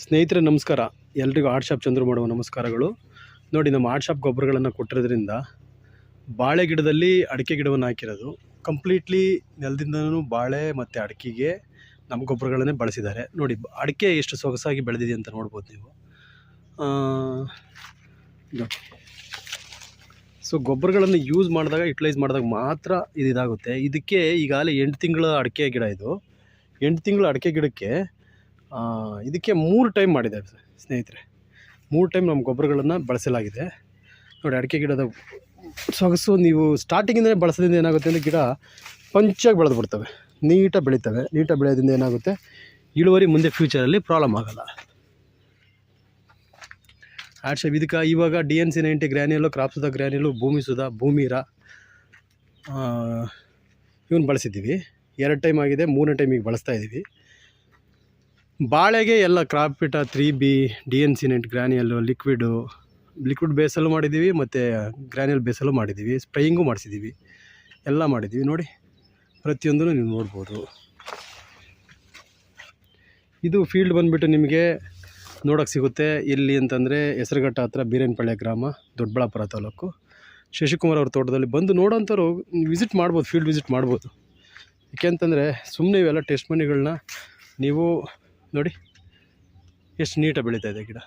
ಸ್ನೇಹಿತರೆ ನಮಸ್ಕಾರ. ಎಲ್ರಿಗೂ ಆರ್ಟ್ ಶಾಪ್ ಚಂದ್ರು ಮಾಡುವ ನಮಸ್ಕಾರಗಳು. ನೋಡಿ, ನಮ್ಮ ಆರ್ಟ್ ಶಾಪ್ ಗೊಬ್ಬರಗಳನ್ನು ಕೊಟ್ಟಿರೋದ್ರಿಂದ ಬಾಳೆ ಗಿಡದಲ್ಲಿ ಅಡಿಕೆ ಗಿಡವನ್ನು ಹಾಕಿರೋದು. ಕಂಪ್ಲೀಟ್ಲಿ ನೆಲದಿಂದನೂ ಬಾಳೆ ಮತ್ತು ಅಡಿಕೆಗೆ ನಮ್ಮ ಗೊಬ್ಬರಗಳನ್ನೇ ಬಳಸಿದ್ದಾರೆ. ನೋಡಿ, ಅಡಿಕೆ ಎಷ್ಟು ಸೊಗಸಾಗಿ ಬೆಳೆದಿದೆ ಅಂತ ನೋಡ್ಬೋದು ನೀವು. ಸೊ ಗೊಬ್ಬರಗಳನ್ನು ಯೂಸ್ ಮಾಡಿದಾಗ, ಯುಟಿಲೈಸ್ ಮಾಡಿದಾಗ ಮಾತ್ರ ಇದಾಗುತ್ತೆ. ಇದಕ್ಕೆ ಈಗಾಗಲೇ 8 ತಿಂಗಳ ಅಡಿಕೆ ಗಿಡ ಇದು. 8 ತಿಂಗಳ ಅಡಿಕೆ ಗಿಡಕ್ಕೆ ಇದಕ್ಕೆ 3 ಟೈಮ್ ಮಾಡಿದ್ದೇವೆ ಸ್ನೇಹಿತರೆ. 3 ಟೈಮ್ ನಮ್ಮ ಗೊಬ್ಬರಗಳನ್ನು ಬಳಸಲಾಗಿದೆ. ನೋಡಿ, ಅಡಿಕೆ ಗಿಡದ ಸೊಗಸು ನೀವು ಸ್ಟಾರ್ಟಿಂಗಿಂದಲೇ ಬಳಸೋದ್ರಿಂದ ಏನಾಗುತ್ತೆ ಅಂದರೆ ಗಿಡ ಪಂಚಾಗಿ ಬೆಳೆದು ಬಿಡ್ತವೆ, ನೀಟಾಗಿ ಬೆಳೀತವೆ. ನೀಟಾಗಿ ಬೆಳೆಯೋದ್ರಿಂದ ಏನಾಗುತ್ತೆ, ಇಳುವರಿ ಮುಂದೆ ಫ್ಯೂಚರಲ್ಲಿ ಪ್ರಾಬ್ಲಮ್ ಆಗೋಲ್ಲ. ಆರ್ಟ್ ಶಾಪ್ ಇದಕ್ಕೆ ಇವಾಗ DNC 90 ಗ್ರ್ಯಾನ್ಯುಲು, ಕ್ರಾಪ್ ಸುಧಾ ಗ್ರ್ಯಾನ್ಯುಲು, ಭೂಮಿ ಸುಧಾ, ಭೂಮಿರ ಇವನ್ನ ಬಳಸಿದ್ದೀವಿ. 2 ಟೈಮ್ ಆಗಿದೆ, 3ನೇ ಟೈಮಿಗೆ ಬಳಸ್ತಾ ಇದ್ದೀವಿ. ಬಾಳೆಗೆ ಎಲ್ಲ ಕ್ರಾಪಿಟ 3B, DNC 90 ಗ್ರ್ಯಾನ್ಯುಲು, ಲಿಕ್ವಿಡ್ ಬೇಸಲ್ಲೂ ಮಾಡಿದ್ದೀವಿ ಮತ್ತು ಗ್ರ್ಯಾನ್ಯುಲ್ ಬೇಸಲ್ಲೂ ಮಾಡಿದ್ದೀವಿ. ಸ್ಪ್ರೇಯಿಂಗು ಮಾಡಿಸಿದ್ದೀವಿ, ಎಲ್ಲ ಮಾಡಿದ್ದೀವಿ. ನೋಡಿ, ಪ್ರತಿಯೊಂದೂ ನೀವು ನೋಡ್ಬೋದು. ಇದು ಫೀಲ್ಡ್ ಬಂದುಬಿಟ್ಟು ನಿಮಗೆ ನೋಡೋಕ್ಕೆ ಸಿಗುತ್ತೆ ಎಲ್ಲಿ ಅಂತಂದರೆ ಹೆಸರುಘಟ್ಟ ಹತ್ರ ಬೀರೇನಪಳ್ಳಿ ಗ್ರಾಮ, ದೊಡ್ಡಬಳ್ಳಾಪುರ ತಾಲೂಕು. ಶಶಿಕುಮಾರ್ ಅವ್ರ ತೋಟದಲ್ಲಿ ಬಂದು ನೋಡೋಂಥವ್ರು ವಿಸಿಟ್ ಮಾಡ್ಬೋದು, ಫೀಲ್ಡ್ ವಿಸಿಟ್ ಮಾಡ್ಬೋದು. ಏಕೆಂತಂದರೆ ಸುಮ್ಮನೆ ಇವೆಲ್ಲ ಟೆಸ್ಟ್ ಮನಿಗಳನ್ನ ನೀವು ನೋಡಿ ಎಷ್ಟು ನೀಟಾಗಿ ಬೆಳೀತಾ ಇದೆ ಗಿಡ.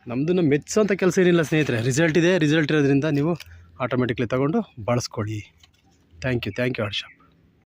ನಮ್ಮದನ್ನು ಮೆಚ್ಚೋಂಥ ಕೆಲಸ ಏನಿಲ್ಲ ಸ್ನೇಹಿತರೆ. ರಿಸಲ್ಟ್ ಇದೆ. ರಿಸಲ್ಟ್ ಇರೋದ್ರಿಂದ ನೀವು ಆಟೋಮೆಟಿಕ್ಲಿ ತಗೊಂಡು ಬಳಸ್ಕೊಳ್ಳಿ. Thank you art shop.